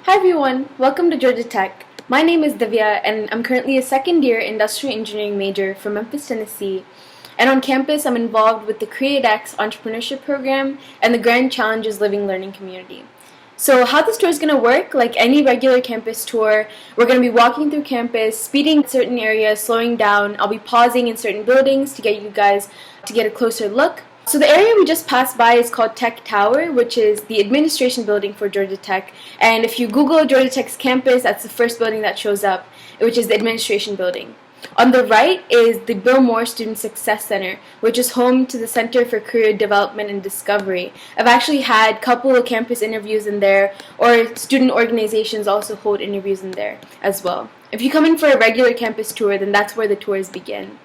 Hi everyone, welcome to Georgia Tech. My name is Divya and I'm currently a second year industrial engineering major from Memphis, Tennessee. And on campus, I'm involved with the CreateX entrepreneurship program and the Grand Challenges Living Learning community. So how this tour is going to work, like any regular campus tour, we're going to be walking through campus, speeding in certain areas, slowing down. I'll be pausing in certain buildings to get you guys to get a closer look. So the area we just passed by is called Tech Tower, which is the administration building for Georgia Tech. And if you Google Georgia Tech's campus, that's the first building that shows up, which is the administration building. On the right is the Bill Moore Student Success Center, which is home to the Center for Career Development and Discovery. I've actually had a couple of campus interviews in there, or student organizations also hold interviews in there as well. If you come in for a regular campus tour, then that's where the tours begin.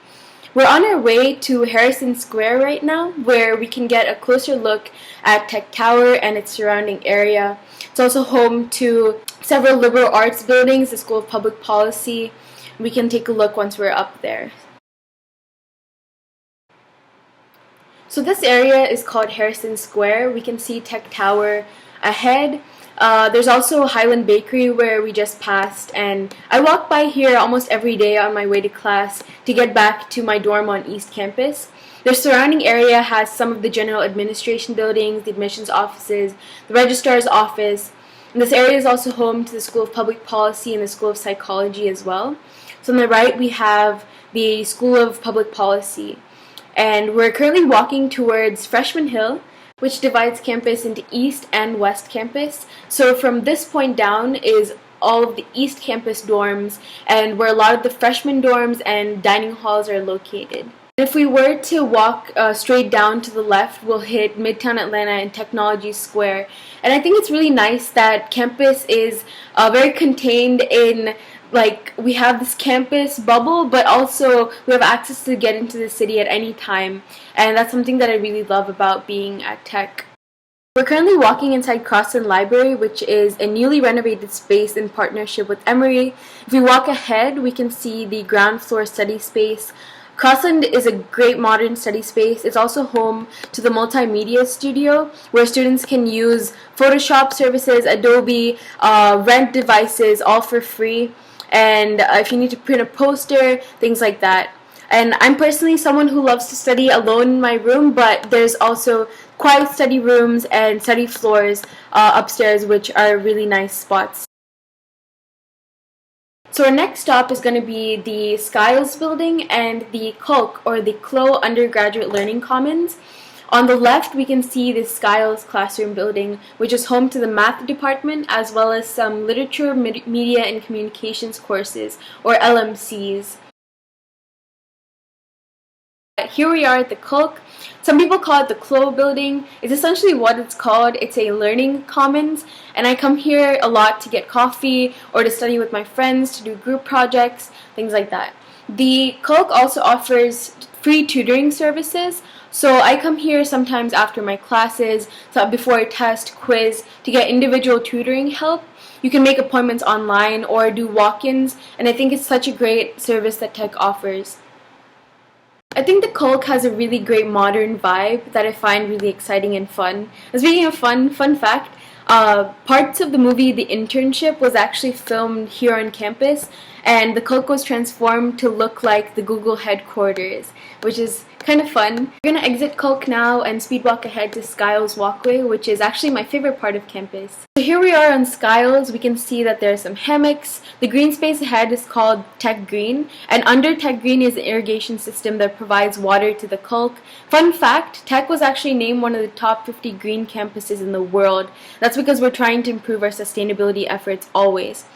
We're on our way to Harrison Square right now, where we can get a closer look at Tech Tower and its surrounding area. It's also home to several liberal arts buildings, the School of Public Policy. We can take a look once we're up there. So this area is called Harrison Square. We can see Tech Tower ahead. There's also Highland Bakery where we just passed, and I walk by here almost every day on my way to class to get back to my dorm on East Campus. The surrounding area has some of the general administration buildings, the admissions offices, the registrar's office, and this area is also home to the School of Public Policy and the School of Psychology as well. So on the right we have the School of Public Policy, and we're currently walking towards Freshman Hill, which divides campus into East and West Campus. So from this point down is all of the East Campus dorms, and where a lot of the freshman dorms and dining halls are located. If we were to walk straight down to the left, we'll hit Midtown Atlanta and Technology Square. And I think it's really nice that campus is very contained in, like, we have this campus bubble, but also we have access to get into the city at any time. And that's something that I really love about being at Tech. We're currently walking inside Crossland Library, which is a newly renovated space in partnership with Emory. If we walk ahead, we can see the ground floor study space. Crossland is a great modern study space. It's also home to the multimedia studio, where students can use Photoshop services, Adobe, rent devices, all for free. And if you need to print a poster, things like that. And I'm personally someone who loves to study alone in my room, but there's also quiet study rooms and study floors upstairs, which are really nice spots. So our next stop is going to be the Skiles building and the CULC, or the CLO Undergraduate Learning Commons. On the left, we can see the Skiles classroom building, which is home to the math department, as well as some literature, media, and communications courses, or LMCs. Here we are at the CULC. Some people call it the CLO building. It's essentially what it's called. It's a learning commons, and I come here a lot to get coffee or to study with my friends, to do group projects, things like that. The CULC also offers free tutoring services, so I come here sometimes after my classes, so before a test, quiz, to get individual tutoring help. You can make appointments online or do walk-ins, and I think it's such a great service that Tech offers. I think the CULC has a really great modern vibe that I find really exciting and fun. And speaking of fun fact, parts of the movie The Internship was actually filmed here on campus, and the CULC was transformed to look like the Google headquarters, which is kind of fun. We're going to exit CULC now and speed walk ahead to Skiles Walkway, which is actually my favorite part of campus. So here we are on Skiles. We can see that there are some hammocks. The green space ahead is called Tech Green, and under Tech Green is an irrigation system that provides water to the CULC. Fun fact, Tech was actually named one of the top 50 green campuses in the world. That's because we're trying to improve our sustainability efforts always.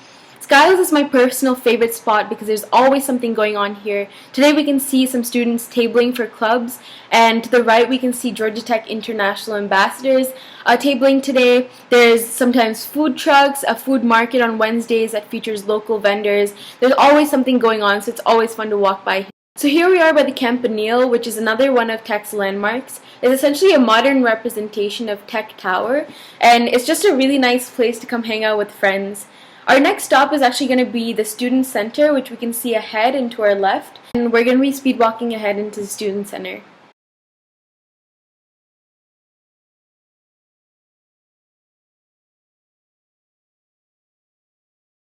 Skiles is my personal favorite spot because there's always something going on here. Today we can see some students tabling for clubs, and to the right we can see Georgia Tech International Ambassadors tabling today. There's sometimes food trucks, a food market on Wednesdays that features local vendors. There's always something going on, so it's always fun to walk by here. So here we are by the Campanile, which is another one of Tech's landmarks. It's essentially a modern representation of Tech Tower, and it's just a really nice place to come hang out with friends. Our next stop is actually going to be the Student Center, which we can see ahead and to our left, and we're going to be speed walking ahead into the Student Center.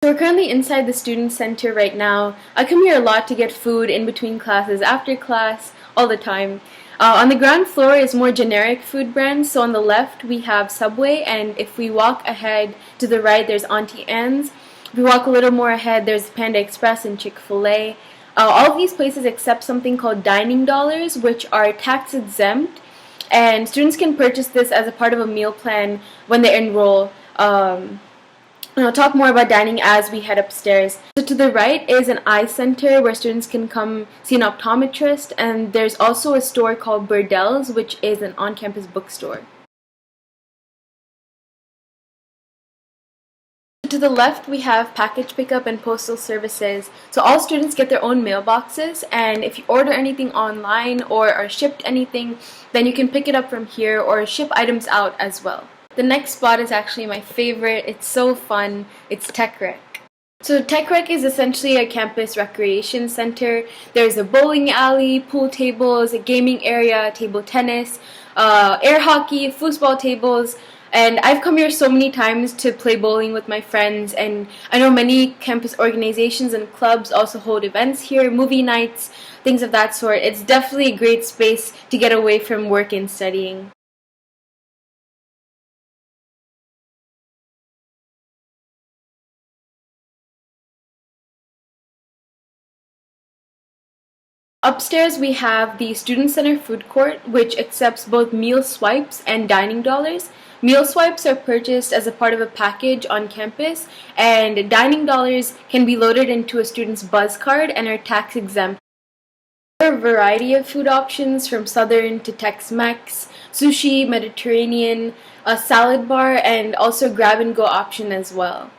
So we're currently inside the student center right now. I come here a lot to get food in between classes, after class, all the time. On the ground floor is more generic food brands. So on the left we have Subway, and if we walk ahead to the right there's Auntie Anne's. If we walk a little more ahead there's Panda Express and Chick-fil-A. All of these places accept something called dining dollars, which are tax exempt, and students can purchase this as a part of a meal plan when they enroll. And I'll talk more about dining as we head upstairs. So to the right is an eye center where students can come see an optometrist, and there's also a store called Burdell's, which is an on-campus bookstore. To the left we have package pickup and postal services. So all students get their own mailboxes, and if you order anything online or are shipped anything, then you can pick it up from here or ship items out as well. The next spot is actually my favorite. It's so fun. It's Tech Rec. So Tech Rec is essentially a campus recreation center. There's a bowling alley, pool tables, a gaming area, table tennis, air hockey, foosball tables, and I've come here so many times to play bowling with my friends, and I know many campus organizations and clubs also hold events here, movie nights, things of that sort. It's definitely a great space to get away from work and studying. Upstairs we have the Student Center food court, which accepts both meal swipes and dining dollars. Meal swipes are purchased as a part of a package on campus, and dining dollars can be loaded into a student's buzz card and are tax exempt. There are a variety of food options from Southern to Tex-Mex, sushi, Mediterranean, a salad bar, and also grab-and-go option as well.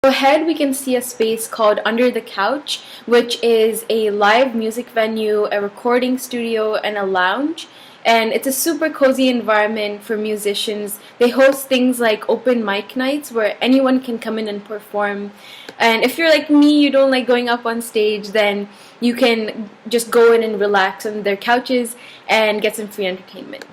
Ahead we can see a space called Under the Couch, which is a live music venue, a recording studio, and a lounge. And it's a super cozy environment for musicians. They host things like open mic nights where anyone can come in and perform. And if you're like me, you don't like going up on stage, then you can just go in and relax on their couches and get some free entertainment.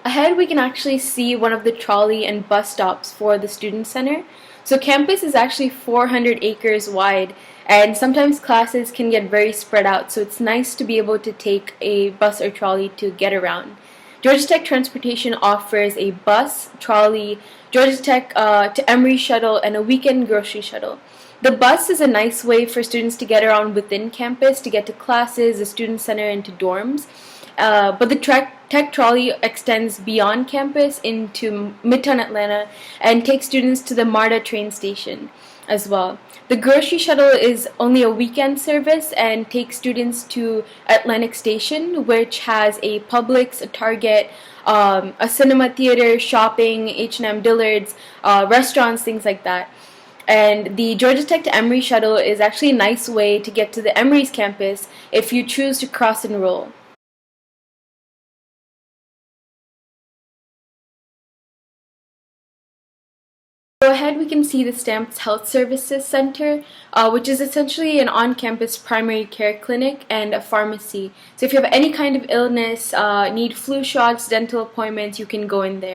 Ahead we can actually see one of the trolley and bus stops for the student center. So campus is actually 400 acres wide, and sometimes classes can get very spread out, so it's nice to be able to take a bus or trolley to get around. Georgia Tech Transportation offers a bus, trolley, Georgia Tech to Emory shuttle, and a weekend grocery shuttle. The bus is a nice way for students to get around within campus, to get to classes, the student center, and to dorms. But the Tech Trolley extends beyond campus into Midtown Atlanta and takes students to the MARTA train station as well. The grocery shuttle is only a weekend service and takes students to Atlantic Station, which has a Publix, a Target, a cinema theater, shopping, H&M, Dillard's, restaurants, things like that. And the Georgia Tech to Emory shuttle is actually a nice way to get to the Emory's campus if you choose to cross enroll. So ahead we can see the Stamps Health Services Center, which is essentially an on-campus primary care clinic and a pharmacy. So if you have any kind of illness, need flu shots, dental appointments, you can go in there.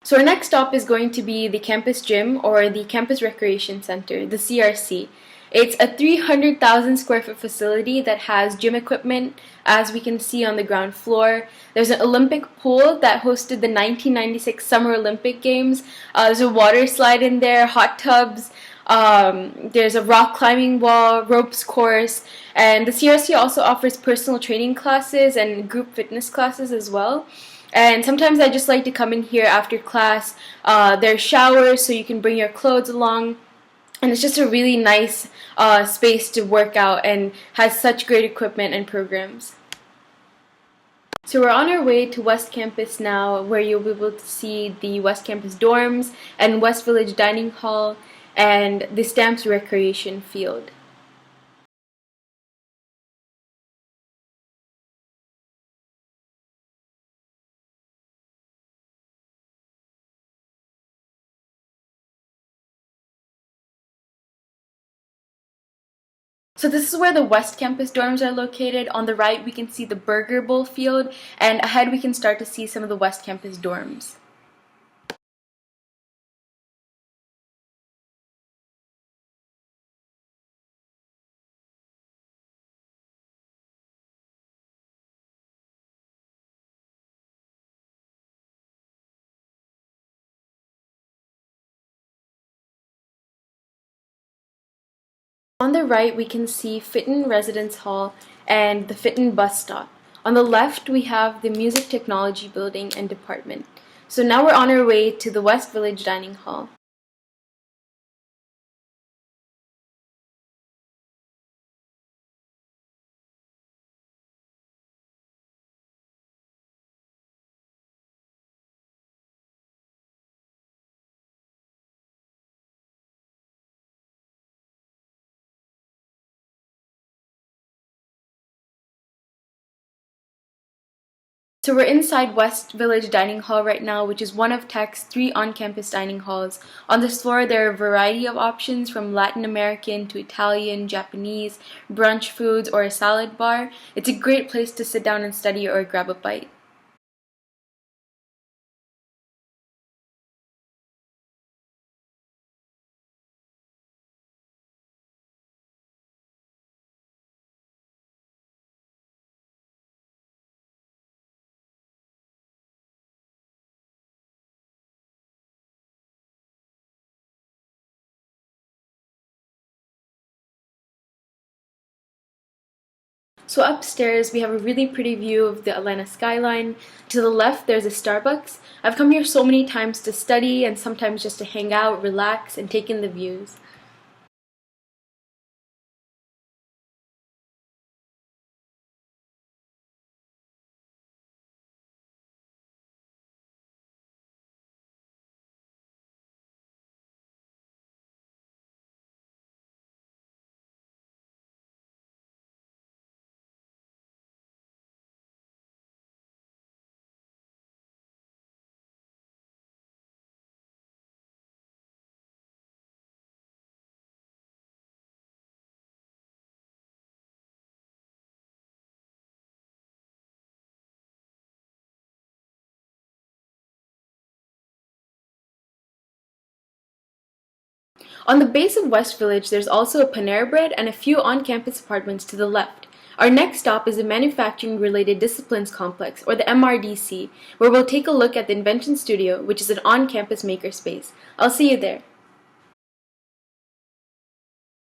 So our next stop is going to be the campus gym, or the Campus Recreation Center, the CRC. It's a 300,000 square foot facility that has gym equipment, as we can see on the ground floor. There's an Olympic pool that hosted the 1996 Summer Olympic Games. There's a water slide in there, hot tubs. There's a rock climbing wall, ropes course, and the CRC also offers personal training classes and group fitness classes as well. And sometimes I just like to come in here after class. There's showers, so you can bring your clothes along. And it's just a really nice space to work out and has such great equipment and programs. So we're on our way to West Campus now, where you'll be able to see the West Campus dorms and West Village Dining Hall and the Stamps Recreation Field. So this is where the West Campus dorms are located. On the right, we can see the Burger Bowl field, and ahead we can start to see some of the West Campus dorms. On the right, we can see Fitton Residence Hall and the Fitton bus stop. On the left, we have the Music Technology Building and Department. So now we're on our way to the West Village Dining Hall. So we're inside West Village Dining Hall right now, which is one of Tech's 3 on-campus dining halls. On this floor, there are a variety of options from Latin American to Italian, Japanese, brunch foods, or a salad bar. It's a great place to sit down and study or grab a bite. So upstairs, we have a really pretty view of the Atlanta skyline. To the left, there's a Starbucks. I've come here so many times to study and sometimes just to hang out, relax, and take in the views. On the base of West Village, there's also a Panera Bread and a few on-campus apartments to the left. Our next stop is the Manufacturing Related Disciplines Complex, or the MRDC, where we'll take a look at the Invention Studio, which is an on-campus makerspace. I'll see you there.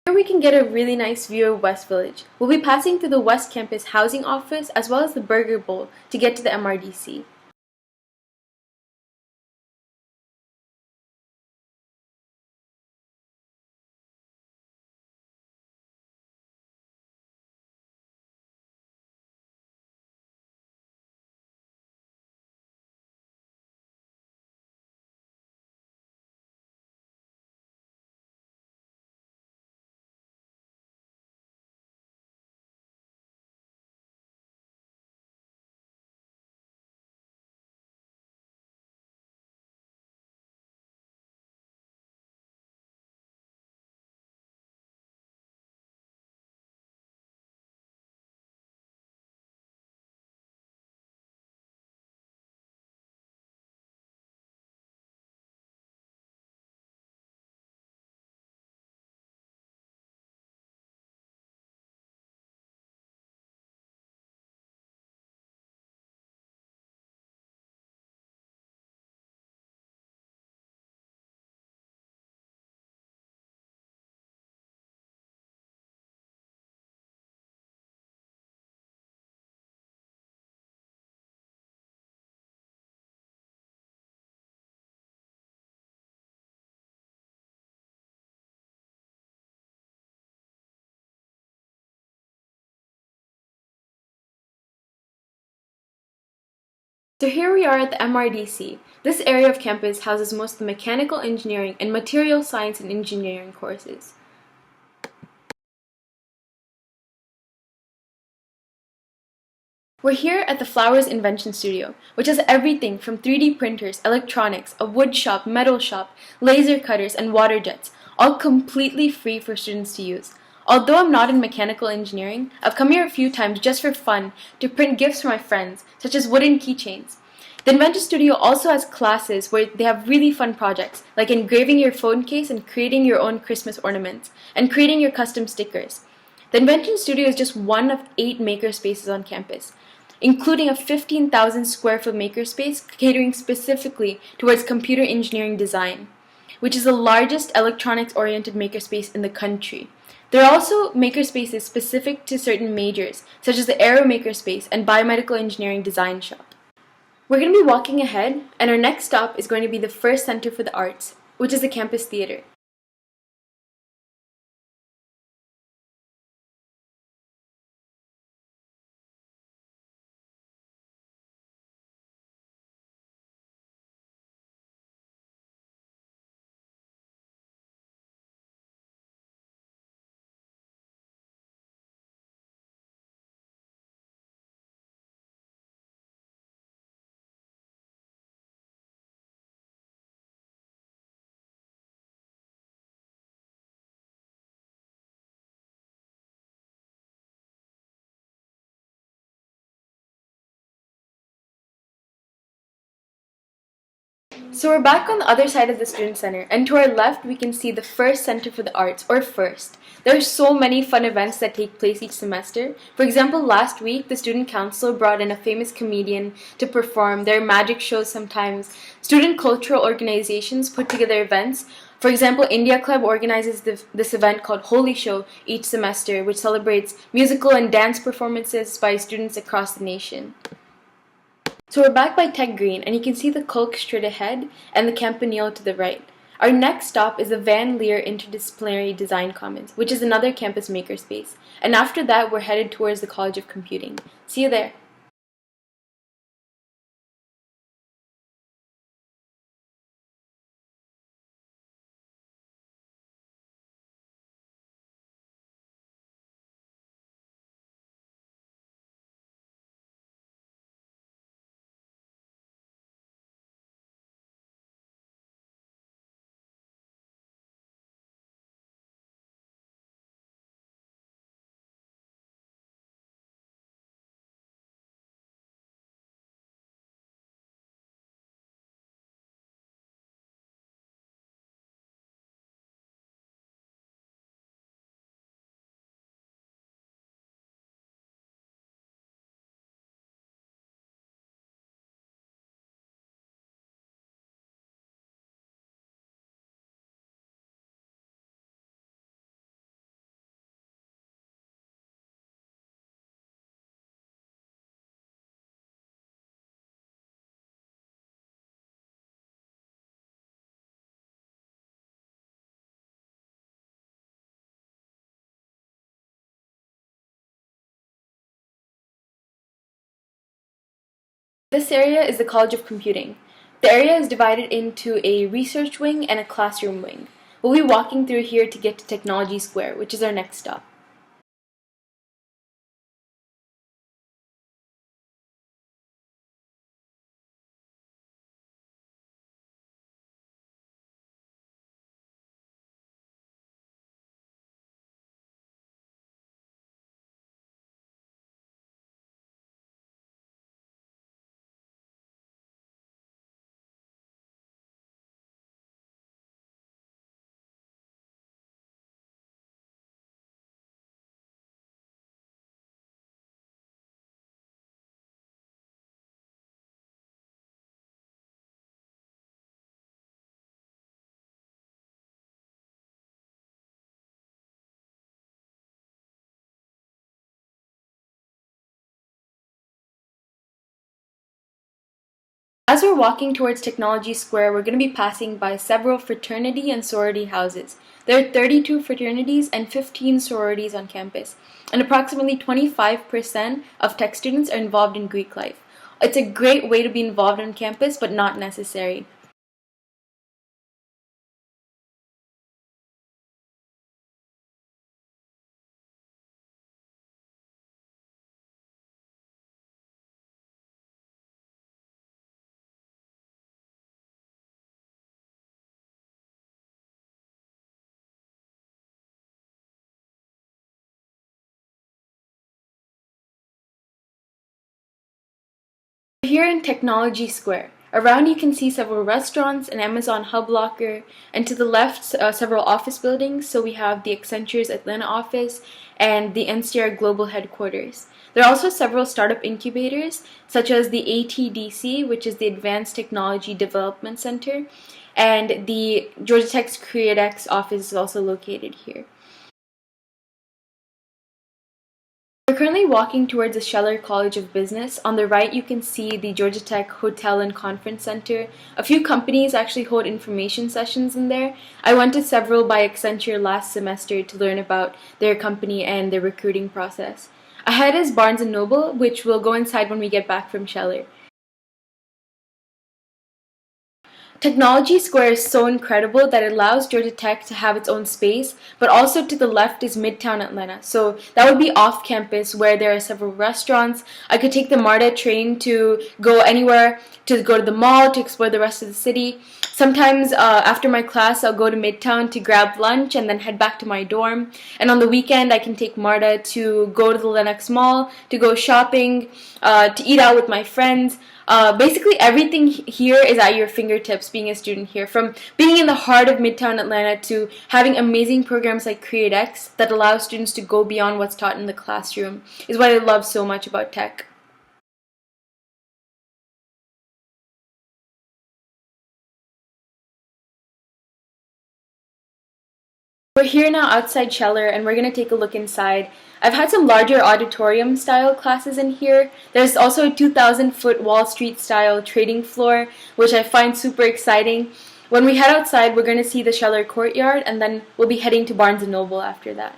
Here we can get a really nice view of West Village. We'll be passing through the West Campus Housing Office as well as the Burger Bowl to get to the MRDC. So here we are at the MRDC. This area of campus houses most of the mechanical engineering and material science and engineering courses. We're here at the Flowers Invention Studio, which has everything from 3D printers, electronics, a wood shop, metal shop, laser cutters, and water jets, all completely free for students to use. Although I'm not in mechanical engineering, I've come here a few times just for fun to print gifts for my friends, such as wooden keychains. The Inventor Studio also has classes where they have really fun projects, like engraving your phone case and creating your own Christmas ornaments, and creating your custom stickers. The Invention Studio is just one of 8 makerspaces on campus, including a 15,000 square foot makerspace catering specifically towards computer engineering design, which is the largest electronics-oriented makerspace in the country. There are also makerspaces specific to certain majors, such as the Aero Makerspace and Biomedical Engineering Design Shop. We're going to be walking ahead, and our next stop is going to be the first Center for the Arts, which is the campus theater. So we're back on the other side of the Student Center, and to our left we can see the first Center for the Arts, or FIRST. There are so many fun events that take place each semester. For example, last week the Student Council brought in a famous comedian to perform. There are magic shows sometimes. Student cultural organizations put together events. For example, India Club organizes this event called Holy Show each semester, which celebrates musical and dance performances by students across the nation. So we're back by Tech Green, and you can see the Kulk straight ahead and the Campanile to the right. Our next stop is the Van Leer Interdisciplinary Design Commons, which is another campus makerspace. And after that, we're headed towards the College of Computing. See you there. This area is the College of Computing. The area is divided into a research wing and a classroom wing. We'll be walking through here to get to Technology Square, which is our next stop. As we're walking towards Technology Square, we're going to be passing by several fraternity and sorority houses. There are 32 fraternities and 15 sororities on campus, and approximately 25% of tech students are involved in Greek life. It's a great way to be involved on campus, but not necessary. Here in Technology Square. Around you can see several restaurants, an Amazon hub locker, and to the left several office buildings. So we have the Accenture's Atlanta office and the NCR Global Headquarters. There are also several startup incubators, such as the ATDC, which is the Advanced Technology Development Center, and the Georgia Tech's CreateX office is also located here. We're currently walking towards the Scheller College of Business. On the right, you can see the Georgia Tech Hotel and Conference Center. A few companies actually hold information sessions in there. I went to several by Accenture last semester to learn about their company and their recruiting process. Ahead is Barnes & Noble, which we'll go inside when we get back from Scheller. Technology Square is so incredible that it allows Georgia Tech to have its own space, but also to the left is Midtown Atlanta. So that would be off campus where there are several restaurants. I could take the MARTA train to go anywhere, to go to the mall, to explore the rest of the city. Sometimes after my class, I'll go to Midtown to grab lunch and then head back to my dorm. And on the weekend, I can take MARTA to go to the Lenox Mall, to go shopping, to eat out with my friends. Basically, everything here is at your fingertips being a student here. From being in the heart of Midtown Atlanta to having amazing programs like CreateX that allow students to go beyond what's taught in the classroom is what I love so much about tech. We're here now outside Scheller and we're going to take a look inside. I've had some larger auditorium style classes in here. There's also a 2,000-foot Wall Street style trading floor, which I find super exciting. When we head outside, we're going to see the Scheller courtyard and then we'll be heading to Barnes & Noble after that.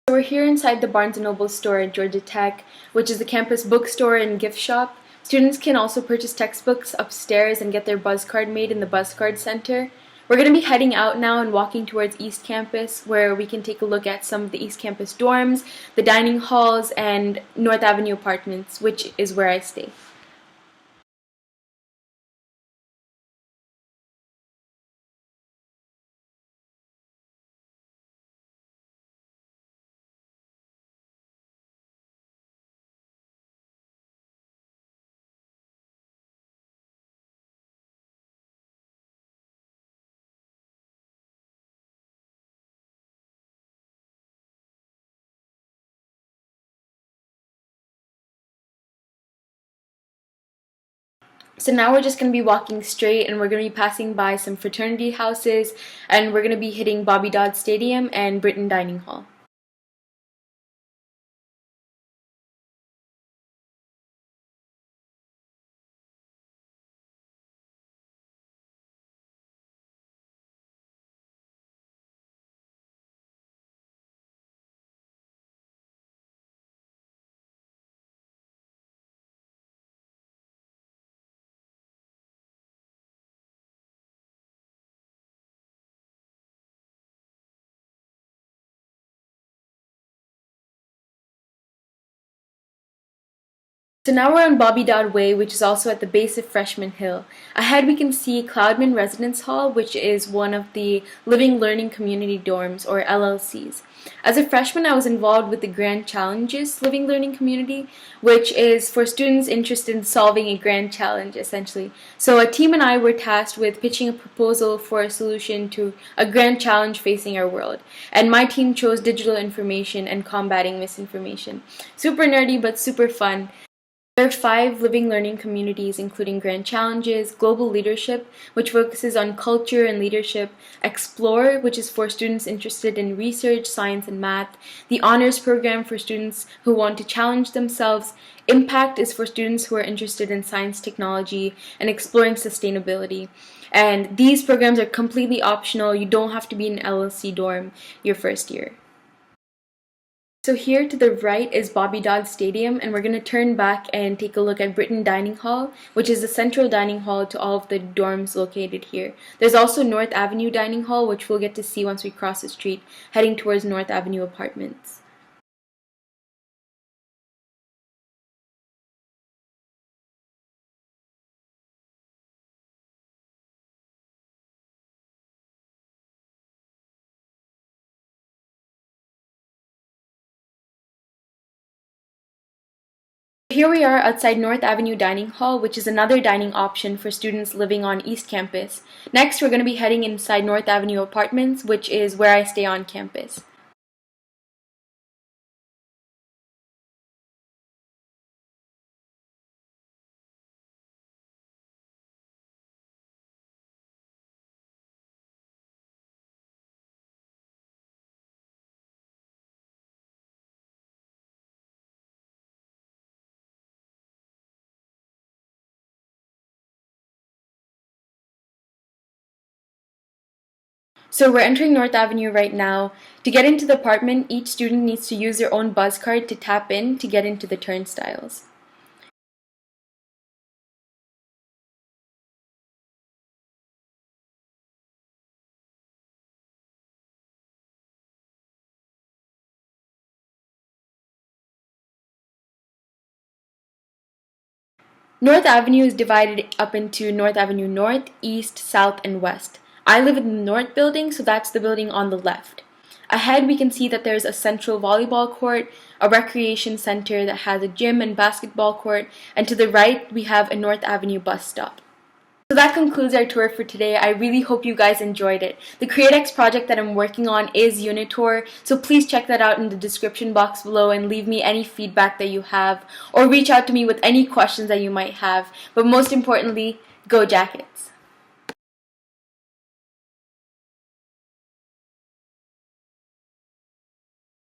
So we're here inside the Barnes & Noble store at Georgia Tech, which is the campus bookstore and gift shop. Students can also purchase textbooks upstairs and get their buzz card made in the buzz card center. We're going to be heading out now and walking towards East Campus, where we can take a look at some of the East Campus dorms, the dining halls, and North Avenue apartments, which is where I stay. So now we're just going to be walking straight and we're going to be passing by some fraternity houses and we're going to be hitting Bobby Dodd Stadium and Britton Dining Hall. So now we're on Bobby Dodd Way, which is also at the base of Freshman Hill. Ahead we can see Cloudman Residence Hall, which is one of the Living Learning Community Dorms, or LLCs. As a freshman, I was involved with the Grand Challenges Living Learning Community, which is for students interested in solving a grand challenge, essentially. So a team and I were tasked with pitching a proposal for a solution to a grand challenge facing our world. And my team chose digital information and combating misinformation. Super nerdy, but super fun. There are 5 living learning communities, including Grand Challenges, Global Leadership, which focuses on culture and leadership, Explore, which is for students interested in research, science, and math, the Honors Program for students who want to challenge themselves, Impact is for students who are interested in science, technology, and exploring sustainability. And these programs are completely optional. You don't have to be in an LLC dorm your first year. So here to the right is Bobby Dodd Stadium, and we're going to turn back and take a look at Britton Dining Hall, which is the central dining hall to all of the dorms located here. There's also North Avenue Dining Hall, which we'll get to see once we cross the street, heading towards North Avenue Apartments. Here we are outside North Avenue Dining Hall, which is another dining option for students living on East Campus. Next, we're going to be heading inside North Avenue Apartments, which is where I stay on campus. So we're entering North Avenue right now. To get into the apartment, each student needs to use their own buzz card to tap in to get into the turnstiles. North Avenue is divided up into North Avenue North, East, South, and West. I live in the North building, so that's the building on the left. Ahead, we can see that there's a central volleyball court, a recreation center that has a gym and basketball court, and to the right, we have a North Avenue bus stop. So that concludes our tour for today. I really hope you guys enjoyed it. The CreateX project that I'm working on is Unitour, so please check that out in the description box below and leave me any feedback that you have, or reach out to me with any questions that you might have. But most importantly, go Jackets!